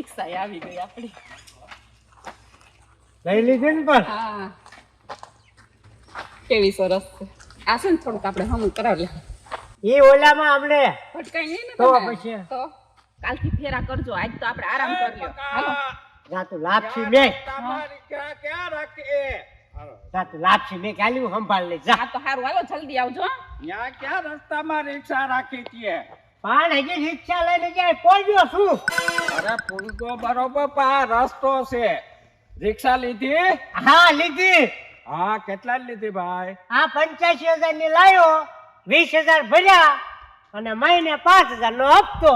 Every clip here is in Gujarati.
રિક્ષા આવી ગઈ આપણી. લઈ લીધી ને પણ હા કેવી સરસ છે. આ છે ને થોડુંક આપણે હમું કરાવી લે. એ ઓલામાં આપણે ભટકાઈ નહીં ને તો તમે? પછી તો કાલથી ફેરા કરજો. આજ તો આપણે આરામ કરી લ્યો. હાલો જાતું લાપસી બે તમારી ક્યાં રાખે જાતું લાપસી બે કાલ્યું સંભાળ લે જા. આ તો સારું. હાલો જલ્દી આવજો. ત્યાં ક્યાં રસ્તામાં રિક્ષા રાખી છે? પણ હજી રિક્ષા લઈને જાય પહોંચ્યો છું. અરે પૂરતો બરોબર પા રસ્તો છે. રિક્ષા લીધી? હા લીધી. હા કેટલા લીધી ભાઈ? આ 85,000 ની લાયો, 20,000 ભર્યા અને મહિને 5,000 નો હપ્તો.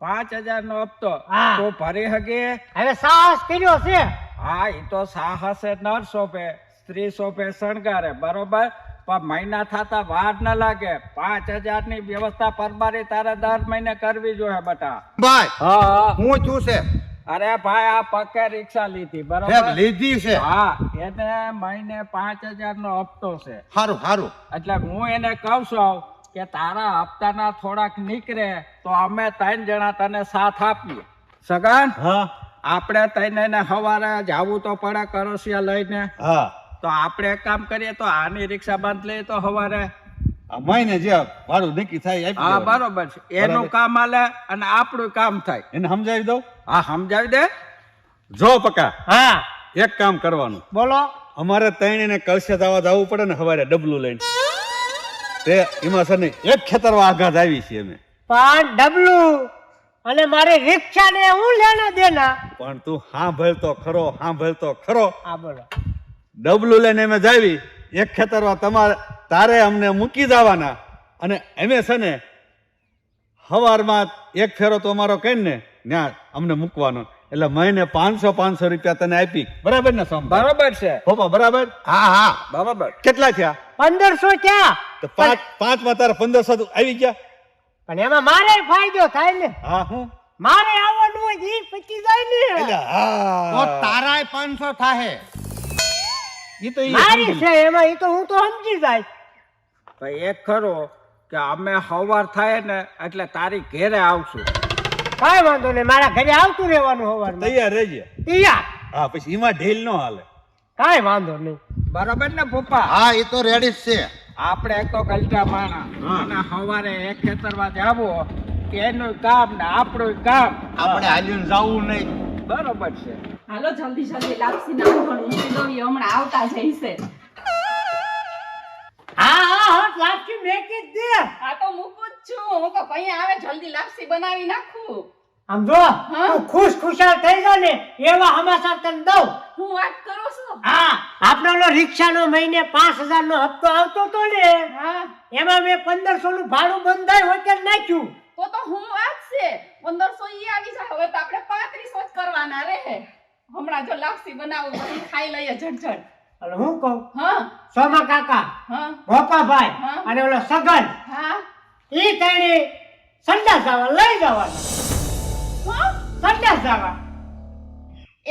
5,000 નો હપ્તો હા. તો ભરી હગે? હવે સાહસ કર્યો છે. હા એ તો સાહસે નર સોંપે, સ્ત્રી સોંપે શણગારે બરોબર, પણ મહિના થતા વાર ન લાગે. 5,000 ની વ્યવસ્થા પરબારી તારે દર મહિને કરવી જોઈએ બટા. ભાઈ હા હું છું છે અરે ભાઈ આ પક્કે રિક્ષા લીધી ઠેક બરોબર. લીધી છે. હા એને મહિને 5,000 નો હપ્તો છે. હારું હારું એટલે હું એને કહું છું કે તારા હપ્તાના થોડાક નીકળે તો અમે 3 જણા તને સાથ આપીએ. સગન હા આપણે તઈને સવારે જાવું તો પડે કરોસિયા લઈને. હા તો આપણે એક કામ કરીએ તો આની રિક્ષા બંધ લઈએ તો સવારે. આ મહિને જે ભાડું નક્કી થાય આપી હા દેવાનું. બરોબર છે. એનું કામ હાલે અને આપણું કામ થાય. એને સમજાવી દઉં. હા સમજાવી દે. જો પકા હા એક કામ કરવાનું, બોલો. અમારે તઈને કળશે દાવા જવું પડે ને સવારે ડબલું લઈને. તે એમાં છે ને એક ખેતરમાં આઘાત આવી છે અમે. પણ ડબલું અને મારી રિક્ષા ને હું લેના દેના. પણ તું સાંભળ તો ખરો, સાંભળ તો ખરો. હા બોલો. ડબલું લઈને અમે જાવી એક ખેતરમાં તમારે તારે અમને મૂકી જવાના અને અમે છે ને સવારમાં એક ફેરો તો અમારો કહીને ત્યાં અમને મૂકવાનો. એટલે મહિને 500 રૂપિયા તને આપી. બરાબર ને સોમ? બરોબર છે. પપ્પા બરાબર? હા હા. બરોબર. કેટલા થયા? 1500 ક્યાં? તો પાંચમાં તારે 1500 તો આવી ગયા. પણ એમાં મારે ફાયદો થાય ને. હા હું મારે આવવાનું હોય ઈ પચી જાય ને. એટલે હા તારાય 500 થાહે. ઈ તો ઈ મારી સમજી. છે એમાં ઈ તો હું તો સમજી જાય. ભાઈ એક ખરો કે અમે સવાર થાય ને એટલે તારી ઘેરે આવશું. કાંઈ વાંધો નહીં, મારા ઘરે આવતું રહેવાનું સવારમાં. તૈયાર રહેજે. તૈયાર. હા પછી એમાં ઢીલ ન હાલે. કાંઈ વાંધો નહીં. બરોબર ને પપ્પા? હા એ તો રેડી જ છે. આપણે એક તો કલટા માણા અને સવારે એક ખેતરમાં જાવો એનું કામ ને આપણું કામ. આપણે હાલીને જાવું નહીં. બરોબર છે. હાલો જલ્દી જલ્દી લાપસી નાખવાનું મૂકી દો. ઈ હમણાં આવતા જઈશે. હા હા હા લાપસી મેકી જ દે. આ તો મૂકું જ છું. હું તો કઈ આવે જલ્દી લાપસી બનાવી નાખું. આમ જો તું ખુશાલ થઈ જા ને એવા સમાચાર તને દઉં. હું વાત કરું છું. હા આપણે ઓલો રિક્ષાનો મહિને 5,000 નો હપ્તો આવતો તો ને, હા એમાં મેં 1500 નું ભાડું બંધાય હોટેલ નાખ્યું. તો હું વાત છે 1500 ઈ આવી જાય. હવે તો આપણે 3500 જ કરવાના રહે. હમણાં જો લાપસી બનાવું પછી ખાઈ લઈએ ઝટઝટ. એટલે હું કહું, હા સોમા કાકા, હા ભોપાભાઈ હા. અને ઓલો સગન હા ઈ તણે સંડાસ જવા લઈ જવાના. હા સંડાસ જવા.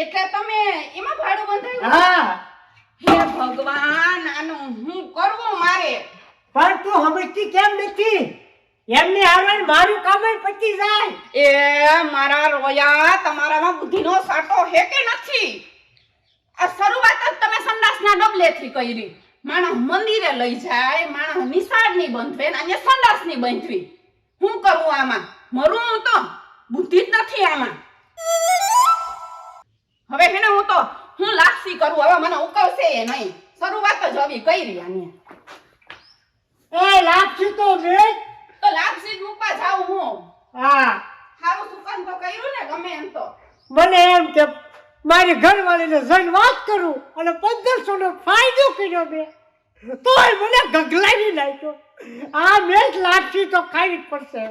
એટલે તમે એમાં ભાડું બંધાયું? હા હે ભગવાન આનું હું કરવું મારે. પણ તું સમજતી કેમ નથી? એમની હારવાર મારું કામ પતી જાય. એ મારા રોયા તમારામાં બુદ્ધિનો સાટો હે કે નથી? આ શરૂઆત જ તમે સંડાસના ડબલેથી કરી. માણસ મંદિરે લઈ જાય, માણસ નિશાળની બંધવે ને અહીંયા સંડાસની બંધવી. હું કરું આમાં? મરું હું તો? બુદ્ધિ જ નથી આમાં. હવે હે ને હું લાપસી કરું. હવે મને ઉકળશે એ નહીં. શરૂઆત જ આવી કરી આની. એ લાપસી તો વેચ. તો લાપસી જ મૂકવા જાઉં હું. હા સારું સુકાન તો કર્યું ને ગમે એમ તો. મને એમ કે મારી ઘરવાળીને જઈને વાત કરું અને 1500 નો ફાયદો કર્યો મેં, તોય મને ગગલાવી નાખ્યો. આ મેચ લાપસી તો ખાવી જ પડશે.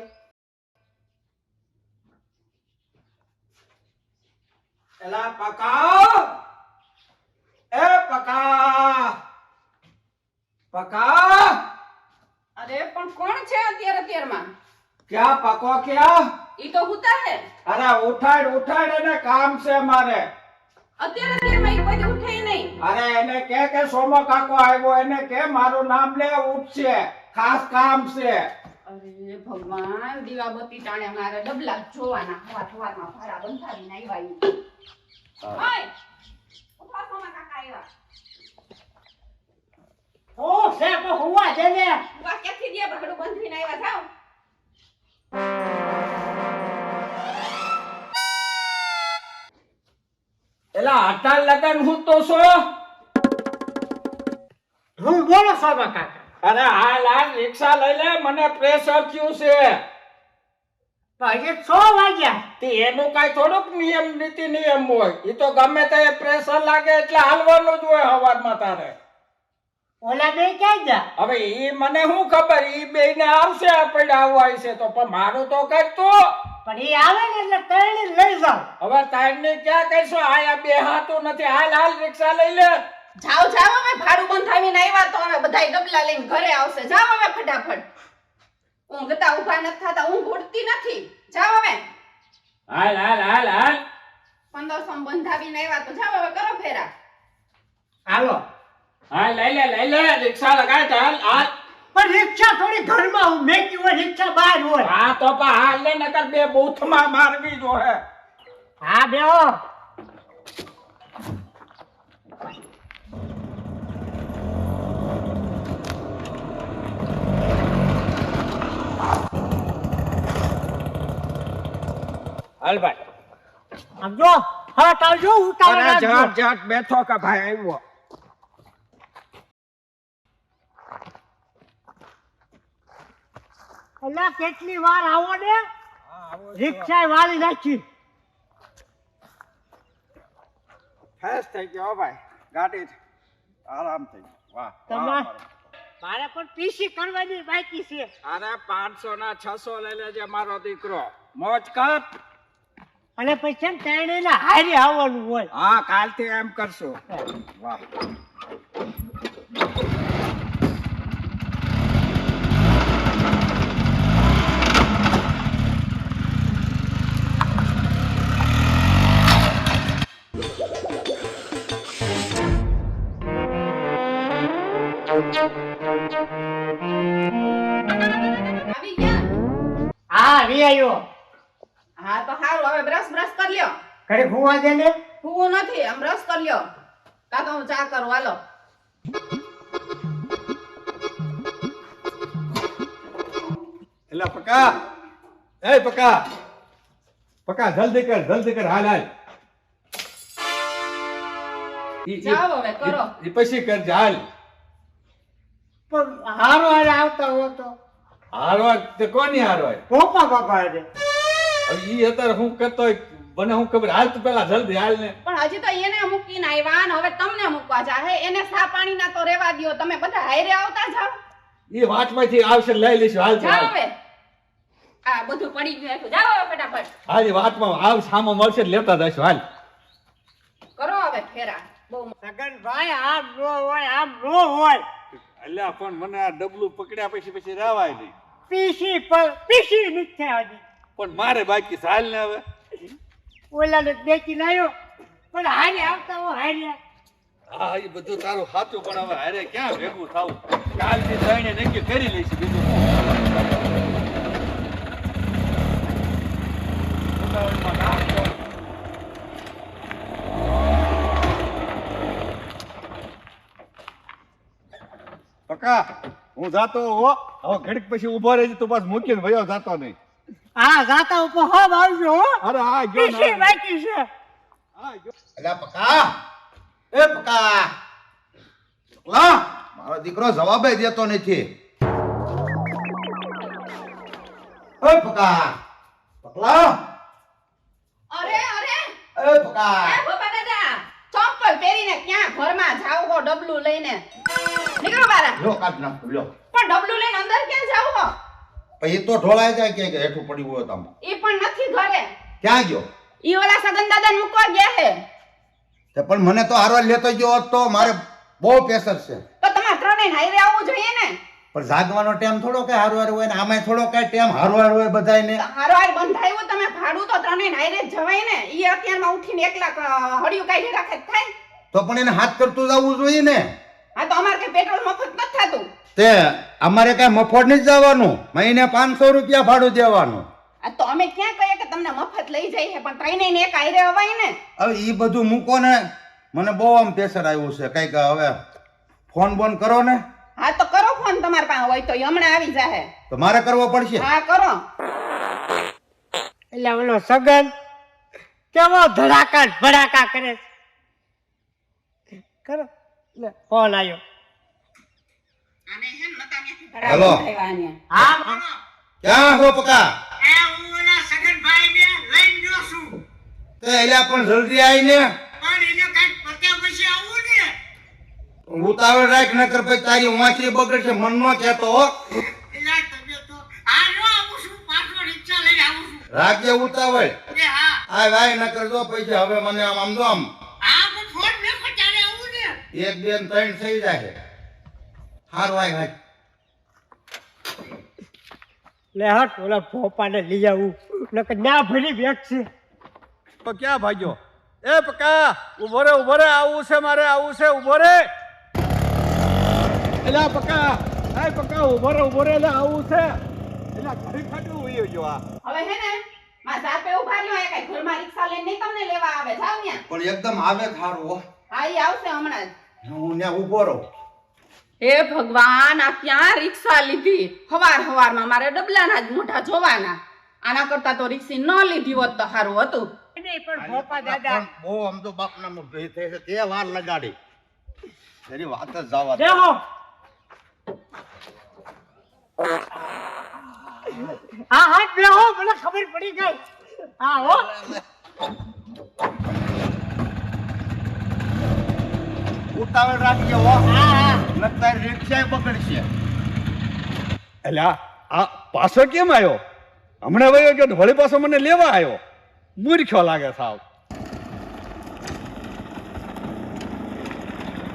એલા પકા, એ પકા, પકા. અરે પણ કોણ છે અત્યારમાં? ક્યાં પકો ક્યાં? ઈ તો હુતા હે. અરે ઉઠાડ એને કામ છે મારે. અત્યારમાં ઈ કોઈ ઉઠે નહીં. અરે એને કે સોમો કાકો આવ્યો, એને કે મારું નામ લે ઉઠશે, ખાસ કામ છે. અરે ભગવાન, દીવાબત્તી ટાણે મારે ડબલા જોવાના. સવારમાં ભાડા બંધાવીને આવ્યા ઈ. ઓય, ઉભા થો મારા કાકા આવ્યા. ઓ છે પણ હુવા દે ને. ઉભા ક્યાંથી દે ભાડું બંધાવીને આવ્યા જાઓ. એલા આટા લગન હું તો છો હું બોલો સાબા કાકા. અરે હાલ હાલ રિક્ષા લઈ લે, મને પ્રેશર થયું છે. પણ હજી 6 વાગ્યા. તે એનું કઈ થોડુંક નિયમ નીતિ નિયમ હોય. એ તો ગમે તે પ્રેશર લાગે એટલે હાલવાનું જ હોય હવારમાં તારે. ઓલા બે ક્યાં ગયા? હવે ઈ મને શું ખબર, ઈ બેયને આવશે આપણે આવવા છે તો, પણ મારું તો કર તું. પણ એ આવે ને એટલે તરણી લઈ જાવ. હવે તારને ક્યાં કહીશું, આયા બે હાથું નથી. હાલ હાલ રિક્ષા લઈ લે. જાઓ જાઓ, હવે ભાડું બંધાવીને આવ્યા તો હવે બધાય ડબલા લઈને ઘરે આવશે. જાઓ હવે ફટાફટ. ઊંઘતા ઊભા નથી થતા, ઊંઘ ઉડતી નથી. જાઓ હવે. હાલ હાલ હાલ હાલ 1500 બંધાવીને આવ્યા તો જાઓ હવે, કરો ફેરા. હાલો. હા લઈ લે રિક્ષા લગાય ચાલ હાલ. પણ રિક્ષા થોડી ઘરમાં હું મેકી હોય, રિક્ષા બહાર હોય. હા તો પણ હાલ લે, નકર બે બૂથમાં મારવી જો હે. હા બેહો. હાલ ભાઈ. આમ જો હટ આવજો, ઉતાવળ અરે રાખજો. જાટ જાટ બેઠો કે ભાઈ આવ્યો. અલા કેટલી વાર આવો ને, રિક્ષા વાળી નાખી. ફેસ થઈ ગયો ભાઈ, ગાડી આરામ થઈ ગયો. વાહ તમાર વાહ. મારે પણ પીસી કરવાની બાકી છે. અરે 500 ના 600 લઈ લેજે મારો દીકરો. મોજ કર. અને પછી તેણે ને હારી આવવાનું હોય. હા કાલથી એમ કરશું. વાહ આવી ગયા? હા વી આવ્યો. હા તો સારું, હવે બ્રશ કરી લ્યો. ઘરે હુવા દે ને. હું નથી, આમ બ્રશ કરી લ્યો. કા તો હું ચા કરું, હાલો. એલા પકા, એ પકા, પકા જલ્દી કર હાલ હાલ. જાઓ હવે, કરો. ઈ પછી કરજે હાલ. પણ હારો હારે આવતા હો તો હારવા તે કોની હારવાય? પોપા બાપા હારે. હવે ઈ અત્યારે હું કરતો હોય, મને હું ખબર. હાલ તું પેલા જલ્દી હાલ ને. પણ હજી તો એને મૂકીને આવ્યા ને હવે તમને મૂકવા જાહે. એને સા પાણીના તો રેવા દ્યો. તમે બધા હારે આવતા જાઓ. ઈ વાટમાંથી આવશે લઈ લઈશું. હાલ તું જાઓ હાલ. હવે. આ બધું પડી ગયું છે. જાઓ હવે ફટાફટ. હાલ ઈ વાટમાં આવ સામો મળશે એટલે લેતા જઈશું. હાલ કરો હવે ફેરા. બહુ સગનભાઈ આમ નો હોય, આમ નો હોય. અલ્યા પણ મને આ ડબલું પકડ્યા પછી રાવાય નહીં. પીસી નથી થયા હજી. પણ મારે બાકી છે. હાલ ને હવે. ઓલાને દેખી લાયો પણ હારે આવતા હો હારે. હા એ બધું તારું સાચું, પણ હવે હારે ક્યાં ભેગું થાવું? કાલથી જઈને નક્કી કરી લઈશું. બીજું શું? ઉતાવળમાં નાખતો. પકા હું જાતો હો. હવે ઘડીક પછી ઉભો રહેજે. તું બસ મૂકીને ભયો જાતો નહીં. હા જાતા ઉપર હબ આવજો હો. અરે હા ગયો પીસી ને. બાકી છે. હા ગયો. અલા પકા, એ પકા, પકલા, મારો દીકરો જવાબ દેતો નથી. એ પકા, પકલા, અરે એ પકા. એ બાપા દાદા, ચંપલ પહેરીને ક્યાં ઘરમાં જાવ હો ડબલું લઈને? નીકળો બારા. લો કાઢ નાખ લો. પણ ડબલું લઈને અંદર ક્યાં જાવ હો? પછી તો ઢોળાઈ જાય કે હેઠું પડ્યું હોય તમે. એ પણ નથી ઘરે. ક્યાં ગયો? ઈ ઓલા સગન દાદાને મૂકવા ગયા હે. તે પણ મને તો હારવા લેતો ગયો હોત તો મારે બહુ પ્રેશર છે. તો તમારે ત્રણેય હાઈરે આવવું જોઈએ ને. પણ જાગવાનો ટાઈમ થોડો કઈ હારવાર હોય ને આમાંય થોડો કઈ ટાઈમ હારવાર હોય બધાયને. હારવાર બંધાયું તમે ભાડું તો ત્રણેય હાઈરે જ જવાય ને. ઈ અત્યારમાં ઉઠીને એકલા હડિયું કાઢી રાખે જ થાય. તો પણ એને હાથ કરતું જવું જોઈએ ને. હા તો અમારે કઈ પેટ્રોલ મફત નથી થતું. તે અમારે કઈ મફત નથી જવાનું, મહિને 500 રૂપિયા ભાડું દેવાનું. આ તો અમે ક્યાં કહીએ કે તમને મફત લઈ જાય છે, પણ ત્રણેય ને એક આયરે અવાય ને. હવે ઈ બધું મૂકો ને, મને બહુ આમ પ્રેશર આવ્યું છે. કઈક હવે ફોન બોન કરો ને. હા તો કરો ફોન, તમારા પાસે હોય તો ઈ હમણાં આવી જાહે. તો મારે કરવો પડશે. હા કરો. એટલે ઓલો સગન કેવો ધડાકા ને ભડાકા કરે છે. કરો લે ફોન આવ્યો. આને હેમ નતા ત્યાંથી હેલો. ધડાકા ઉઠાવ્યા આને. હા ક્યાં છો પકા? એ હું ઓલા સગનભાઈ ને લઈને ગયો છું, તે એલા પણ જલ્દી આવીને પણ એને કઈક પત્યા પછી આવું ને. ઉતાવળ રાખ, નકર પછી તારી વાંચી બગડશે. મન નો કહેતો હો. એલા તમે તો આ જો આવું છું, પાછો રિક્ષા લઈને આવું છું. રાખજે ઉતાવળ. એ હા આ ભાઈ નકર જો પૈસા હવે મને આમ જો આમ આ પણ ફોન મેં ક્યારે આવું ને. 1 2 ને 3 થઈ જાય. હારું ભાઈ. લે હટ ઓલા ભોપાને લઈ આવું, નકર ના ભરી બેઠ છે. તો ક્યાં ભાગ્યો? એ પકા ઉભો રે, આવું છે મારે, આવું છે, ઉભો રે. એલા પકા, એ પકા ઉભો રે, એટલે આવું છે. એલા ઘડી ખાટું વયો ગયો આ. હવે હે ને માં જાપે ઉભા રહ્યો, એ કઈ ઘરમાં રિક્ષા લઈને નહીં તમને લેવા આવે. જાવ ન્યા. પણ એકદમ આવે થારું હો. હા ઈ આવશે હમણાં જ. હું ત્યાં ઊભો રહું. હે ભગવાન, આ ક્યાં રિક્ષા લીધી? હવારમાં મારે ડબલાના જ મોઢા જોવાના. આના કરતા તો રિક્ષા ન લીધી હોત તો સારું હતું. નહીં પણ ભોપા દાદા બહુ આમ તો બાપના મુખ ભેઈ થઈ છે, તે વાર લગાડી. એની વાત જ જવા દે. દેહો હા હા દેહો, મને ખબર પડી ગઈ. હા હો ઉતાવળ રાખજે હો. હા હા નકર રિક્ષા બગડશે. એલા આ પાછો કેમ આવ્યો? હમણાં વયો ગયો ને વળી પાછો મને લેવા આવ્યો. મૂર્ખ્યો લાગે સાવ.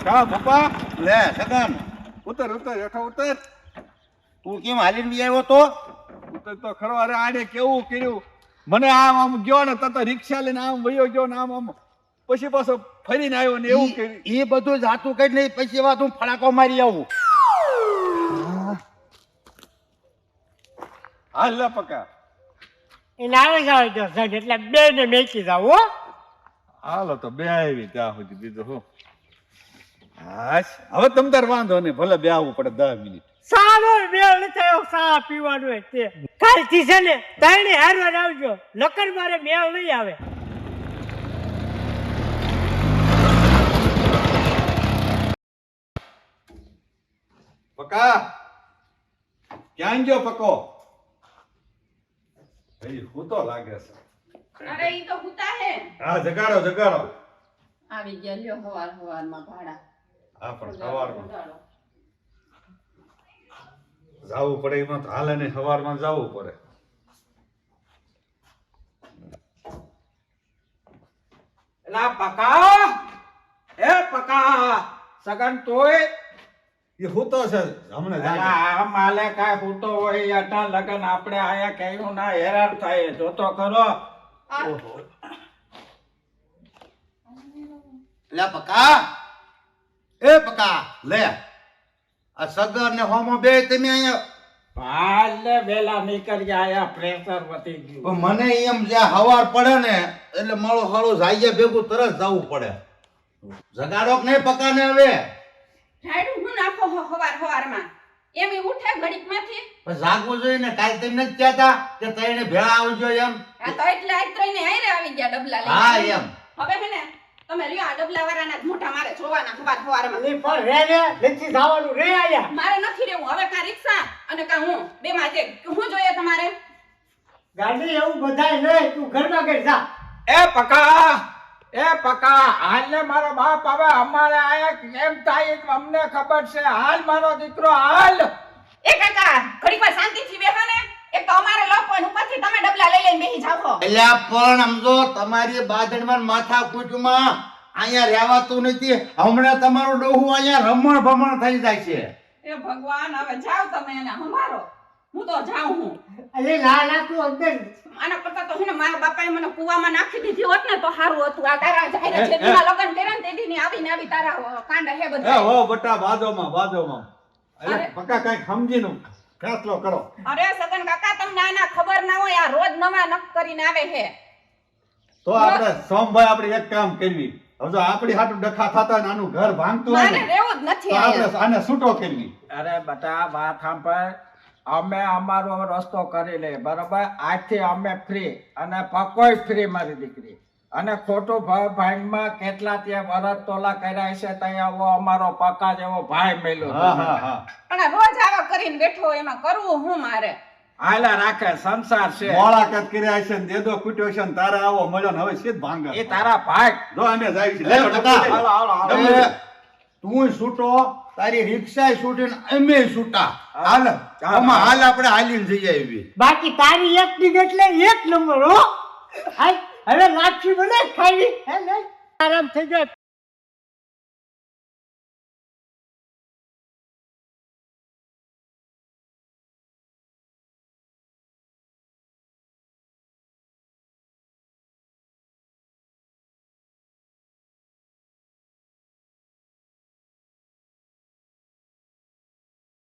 કા પપ્પા? લે સગન, ઉતર હેઠો ઉતર. તું કેમ હાલીને બી આવ્યો તો? ઉતર તો ખરો. અરે આને કેવું કર્યું મને, આમ ગયો ને તો રિક્ષા લઈને આમ વયો ગયો ને આમ પછી પાછો ફરીને આવ્યો ને એવું કર્યું. એ બધું જાતું કઈ નહીં, પછી વાત હું ફડાકો મારી આવું. હાલ લે પકા. એને આવે જાવ તો સાહેબ, એટલે બે ને મેકી જાવ હો. હાલો તો બે આવી ત્યાં સુધી, બીજું શું. હાશ હવે તમ તાર વાંધો નહીં, ભલે બે આવવું પડે 10 મિનિટ. સારો મેળ થયો, સા પીવાનું હોય તે. કાલથી છે ને તાઈને હારવાર આવજો, નકર મારે મેળ નહીં આવે. પકા ક્યાં ગયો પકો? ભાઈ હું તો લાગે છે. અરે ઈ તો હુતા હે. હા જગાડો. આવી ગયા લ્યો હવારમાં ભાડા. હા પણ સવારમાં જાવું પડે, એમાં તો હાલે નહીં, સવારમાં જાવું પડે. એલા પકા, એ પકા, સગન તોય એ હું તો છે હમણાં જાગે. આ માલે કાંઈ ફૂટો હોય અટા લગન આપણે આયા કયું ના હેરાન થાય, જોતો ખરો. લે પકા, એ પકા લે. આ સગન ને હોમો બે તમે અહીંયા. હાલે વેલા નીકળી આયા, પ્રેશર વધી ગયું. પણ મને એમ જ્યાં હવાર પડે ને એટલે મારો હાળો જાય ભેગું તરત જવું પડે. જગાડો કે નહીં પકા ને હવે? ઢાળું હું નાખો હવારમાં. એમ ઈ ઉઠે ઘડીકમાંથી. પણ જાગવું જોઈએ ને. કાલ તેમને જ કહેતા કે તઈને ભેળા આવજો એમ. આ તો એટલે આજ ત્રણે હારે આવી ગયા ડબલા લઈને. હા એમ. હવે હે ને તમે લ્યો આ ડબલા વાળાના જ મોઢા મારે જોવાના હવારમાં. નહીં પણ રે નથી જવાનું રે આયા. મારે નથી રહેવું હવે. કાં રિક્ષા અને કાં હું, બે માં જે હું જોઈએ તમારે? ગાડી એવું બધાય નહીં, તું ઘરમાં ગઈ જા. એ પકા હાલ ને મારો બાપ હવે અમારે આયા કેમ થાય અમને ખબર છે. હાલ મારો દીકરો હાલ. એ કાકા ઘડીક વાર શાંતિથી બેહો ને. એક તો અમારે લોકોને ઉપરથી તમે ડબલા લઈ લઈને બેહી જાઓ. એટલે પણ સમજો તમારી બાદણમાં માથા કૂટમાં અહીંયા રહેવાતું નથી. હમણાં તમારું ડોહું અહીંયા રમણ ભમણ થઈ જાય છે. એ ભગવાન, હવે જાઓ તમે એને સંભાળો. હું તો જાઉં હું. અરે ના તું અંદર. આના કરતા તો હે ને મારા બાપાએ મને કુવામાં નાખી દીધી હોત ને તો સારું હતું. આ તારા જાહેર છેદીમાં લગ્ન કર્યા ને તેદીની આવી તારા કાંડા હે એ બધા. હો બટા બાજોમાં. એટલે પક્કા કાંઈક સમજીને ફેસલો કરો. અરે સગન કાકા તમને આના ખબર ના હોય આ રોજ નવા નક કરીને આવે છે તો આપણે સોમભાઈ આપણે એક કામ કરવી. હવે જો આપણી હાટું ડખા થતા હોય ને આનું ઘર ભાંગતું હોય મારે ને રહેવું જ નથી તો અહીંયા. આપણે આને છૂટો કરવી. અરે બેટા વાત સાંભળ, અમે અમારો રસ્તો કરી લે બરોબર. આજથી અમે ફ્રી અને પકોય ફ્રી મારી દીકરી. અને ખોટું ભાઈમાં કેટલા ત્યાં વરસ તોલા કર્યા છે ત્યાં આવો અમારો પક્કા જેવો ભાઈ મળ્યો. હા હા હા પણ આ રોજ આવા કરીને બેઠો હોય, એમાં કરવું હું મારે? હાલા રાખે સંસાર છે મોળાકત કર્યા છે ને દેદો કૂટ્યો છે ને તારે આવો મળ્યો ને હવે સીધ ભાંગે. એ તારા ભાઈ. જો અમે જાય છે. લે ટકા. હાલો હાલો હાલો. તમે તું છૂટો, તારી રિક્ષાય છૂટી ને અમે છૂટા. હાલ આમાં હાલ આપણે હાલીને જઈ આવી. બાકી તારી એક ડીગ એટલે એક નંબર હો. હાલ, હવે લાપસી બને ખાવી હે ને આરામ થઈ જાય.